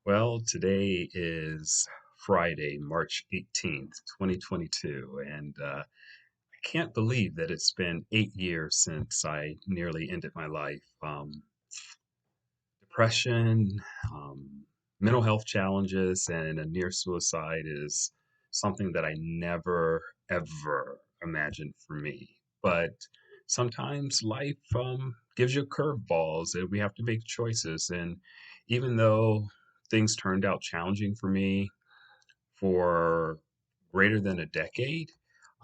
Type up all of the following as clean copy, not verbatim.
Well, today is Friday, March 18th, 2022, and I can't believe that it's been 8 years since I nearly ended my life. Depression, um, mental health challenges, and a near suicide is something that I never, ever imagined for me. But sometimes life gives you curveballs, and we have to make choices. And even though things turned out challenging for me for greater than a decade,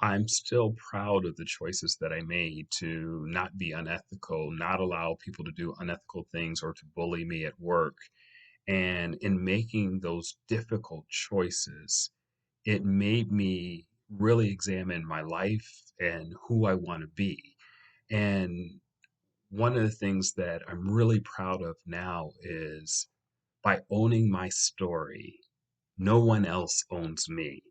I'm still proud of the choices that I made to not be unethical, not allow people to do unethical things or to bully me at work. And in making those difficult choices, it made me really examine my life and who I want to be. And one of the things that I'm really proud of now is by owning my story, no one else owns me.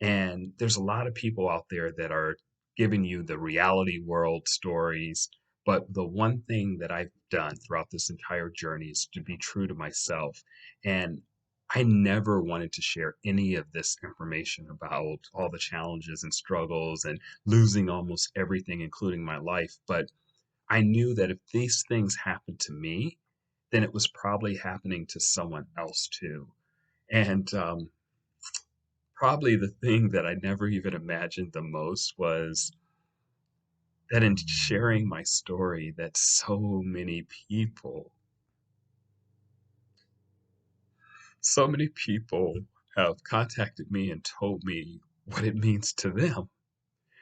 And there's a lot of people out there that are giving you the reality world stories. But the one thing that I've done throughout this entire journey is to be true to myself. And I never wanted to share any of this information about all the challenges and struggles and losing almost everything, including my life. But I knew that if these things happened to me, then it was probably happening to someone else too. And probably the thing that I never even imagined the most was that in sharing my story, that so many people have contacted me and told me what it means to them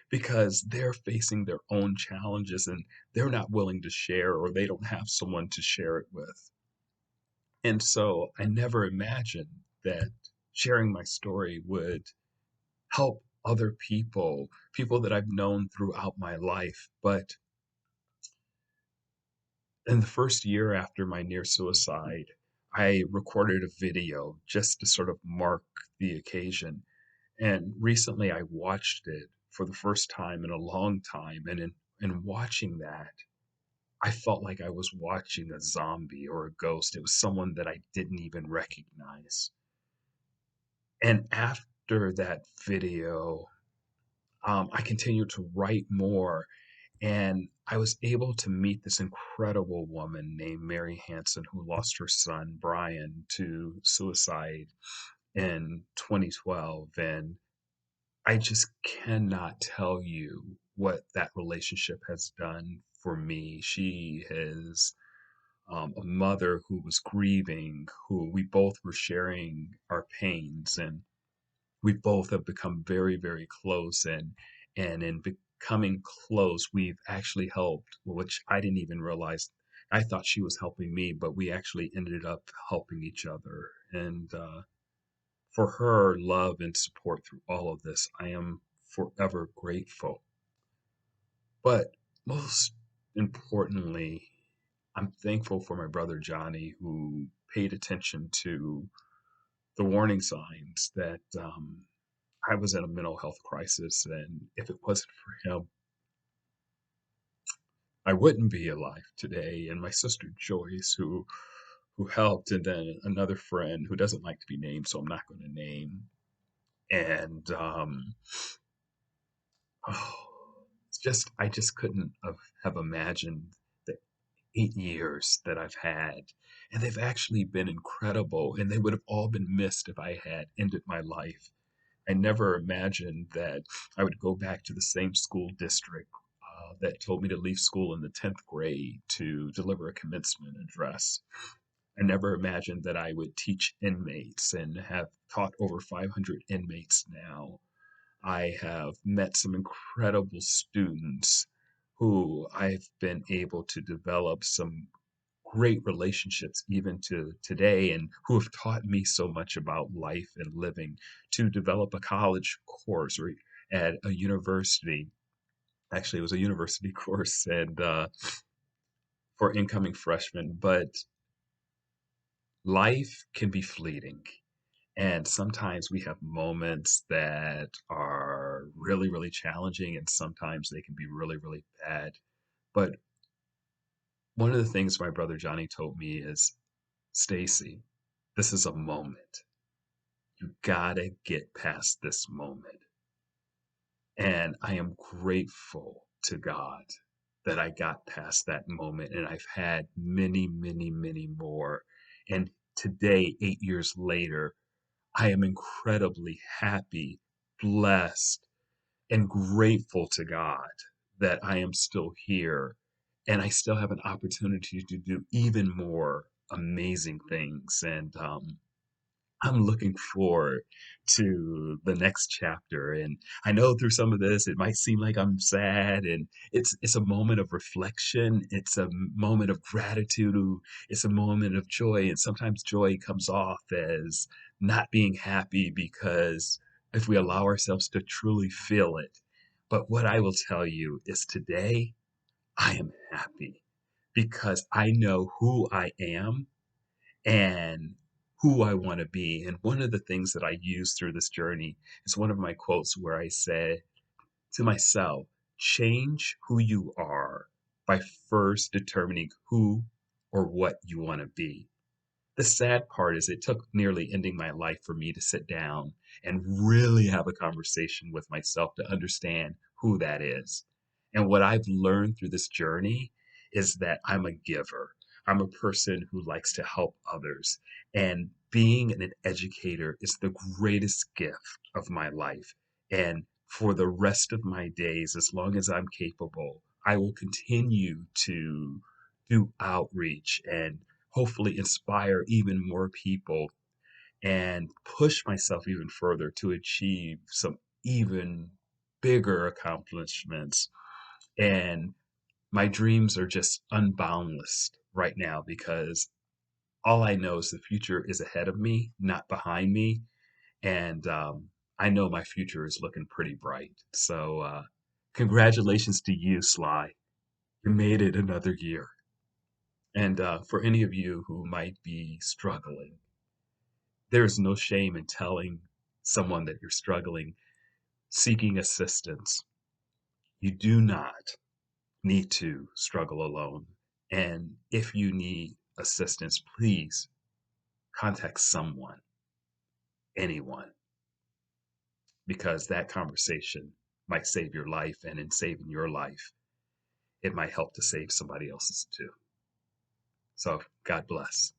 because they're facing their own challenges and they're not willing to share or they don't have someone to share it with. And so I never imagined that sharing my story would help other people, people that I've known throughout my life. But in the first year after my near suicide, I recorded a video just to sort of mark the occasion. And recently I watched it for the first time in a long time. And in watching that, I felt like I was watching a zombie or a ghost. It was someone that I didn't even recognize. And after that video, I continued to write more. And I was able to meet this incredible woman named Mary Hanson who lost her son, Brian, to suicide in 2012. And I just cannot tell you what that relationship has done for me. She is a mother who was grieving, who we both were sharing our pains, and we both have become very, very close. And in becoming close, we've actually helped, which I didn't even realize. I thought she was helping me, but we actually ended up helping each other. And for her love and support through all of this, I am forever grateful. But most importantly, I'm thankful for my brother Johnny, who paid attention to the warning signs that I was in a mental health crisis, and if it wasn't for him, I wouldn't be alive today. And my sister Joyce, who helped, and then another friend who doesn't like to be named, so I'm not going to name. And it's just I just couldn't have imagined the 8 years that I've had, and they've actually been incredible, and they would have all been missed if I had ended my life. I never imagined that I would go back to the same school district that told me to leave school in the 10th grade to deliver a commencement address. I never imagined that I would teach inmates and have taught over 500 inmates now. I have met some incredible students who I've been able to develop some great relationships even to today and who have taught me so much about life and living to develop a college course or at a university. Actually, it was a university course and for incoming freshmen, but life can be fleeting. And sometimes we have moments that are really, really challenging, and sometimes they can be really, really bad. But one of the things my brother Johnny told me is, Stacy, This is a moment. You gotta get past this moment. And I am grateful to God that I got past that moment. And I've had many, many, many more. And today, 8 years later, I am incredibly happy, blessed, and grateful to God that I am still here and I still have an opportunity to do even more amazing things. And I'm looking forward to the next chapter. And I know through some of this, it might seem like I'm sad, and it's a moment of reflection. It's a moment of gratitude. It's a moment of joy. And sometimes joy comes off as not being happy because if we allow ourselves to truly feel it. But what I will tell you is today I am happy because I know who I am and who I want to be. And one of the things that I use through this journey is one of my quotes where I say to myself, change who you are by first determining who or what you want to be. The sad part is it took nearly ending my life for me to sit down and really have a conversation with myself to understand who that is. And what I've learned through this journey is that I'm a giver. I'm a person who likes to help others. And being an educator is the greatest gift of my life. And for the rest of my days, as long as I'm capable, I will continue to do outreach and hopefully inspire even more people and push myself even further to achieve some even bigger accomplishments. And my dreams are just unboundless right now because all I know is the future is ahead of me, not behind me. And I know my future is looking pretty bright. So, congratulations to you, Sly. You made it another year. And for any of you who might be struggling, there's no shame in telling someone that you're struggling, seeking assistance. You do not need to struggle alone. And if you need assistance, please contact someone, anyone, because that conversation might save your life. And in saving your life, it might help to save somebody else's too. So, God bless.